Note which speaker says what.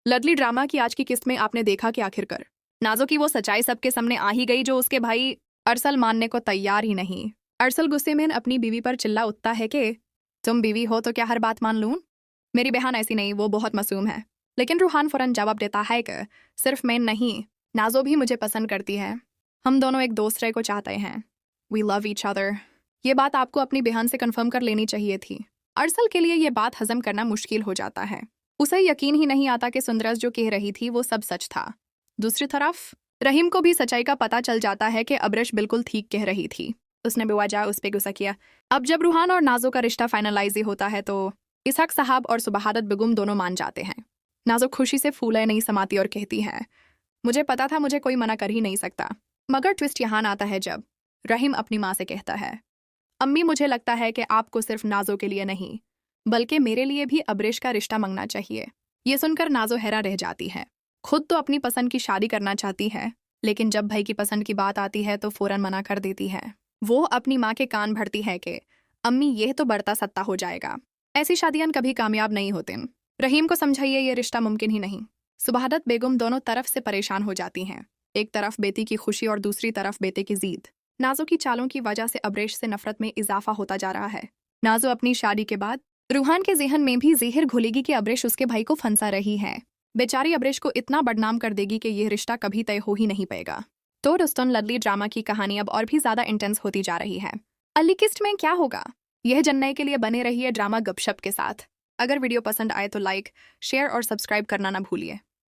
Speaker 1: लडली drama की आज की किस्त में आपने देखा कि आखिरकार नाजो की वो सच्चाई सबके सामने आ ही गई जो उसके भाई अरसल मानने को तैयार ही नहीं। अरसल गुस्से में अपनी बीवी पर चिल्ला उठता है कि तुम बीवी हो तो क्या हर बात मान लूं? मेरी बहन ऐसी नहीं, वो बहुत मासूम है। लेकिन रूहान फौरन जवाब देता है कि सिर्फ मैं नहीं, नाजो भी मुझे पसंद करती है। हम दोनों एक दूसरे को चाहते हैं। We love each other. ये बात आपको अपनी बहन से कन्फर्म कर लेनी चाहिए थी। अरसल के लिए ये बात हजम करना मुश्किल हो जाता है। उसे यकीन ही नहीं आता कि सुंदरस जो कह रही थी वो सब सच था। दूसरी तरफ रहीम को भी सच्चाई का पता चल जाता है कि अब्रश बिल्कुल ठीक कह रही थी। उसने बेवजह उस पर गुस्सा किया। अब जब रूहान और नाजो का रिश्ता फाइनलाइज ही होता है तो इसहक साहब और सुबहादत बेगम दोनों मान जाते हैं। नाजो खुशी से फूले नहीं समाती और कहती है, मुझे पता था, मुझे कोई मना कर ही नहीं सकता। मगर ट्विस्ट यहाँ आता है जब रहीम अपनी माँ से कहता है, अम्मी मुझे लगता है कि आपको सिर्फ नाजो के लिए नहीं बल्कि मेरे लिए भी अब्रेश का रिश्ता मांगना चाहिए। ये सुनकर नाजो हैरान रह जाती है। खुद तो अपनी पसंद की शादी करना चाहती है, लेकिन जब भाई की पसंद की बात आती है तो फौरन मना कर देती है। वो अपनी माँ के कान भरती है कि अम्मी यह तो बढ़ता सत्ता हो जाएगा, ऐसी शादियां कभी कामयाब नहीं होती। रहीम को समझाइए ये रिश्ता मुमकिन ही नहीं। सुबहादत बेगम दोनों तरफ से परेशान हो जाती हैं। एक तरफ बेटी की खुशी और दूसरी तरफ बेटे की जीद। नाजो की चालों की वजह से अब्रेश से नफरत में इजाफा होता जा रहा है। नाजो अपनी शादी के बाद रूहान के जहन में भी ज़ेहिर घुलेगी कि अब्रेश उसके भाई को फंसा रही है। बेचारी अब्रेश को इतना बदनाम कर देगी कि यह रिश्ता कभी तय हो ही नहीं पाएगा। तो दोस्तों, लडली ड्रामा की कहानी अब और भी ज्यादा इंटेंस होती जा रही है। अली किस्त में क्या होगा, यह जानने के लिए बने रहिए ड्रामा गपशप के साथ। अगर वीडियो पसंद आए तो लाइक, शेयर और सब्सक्राइब करना ना भूलिए।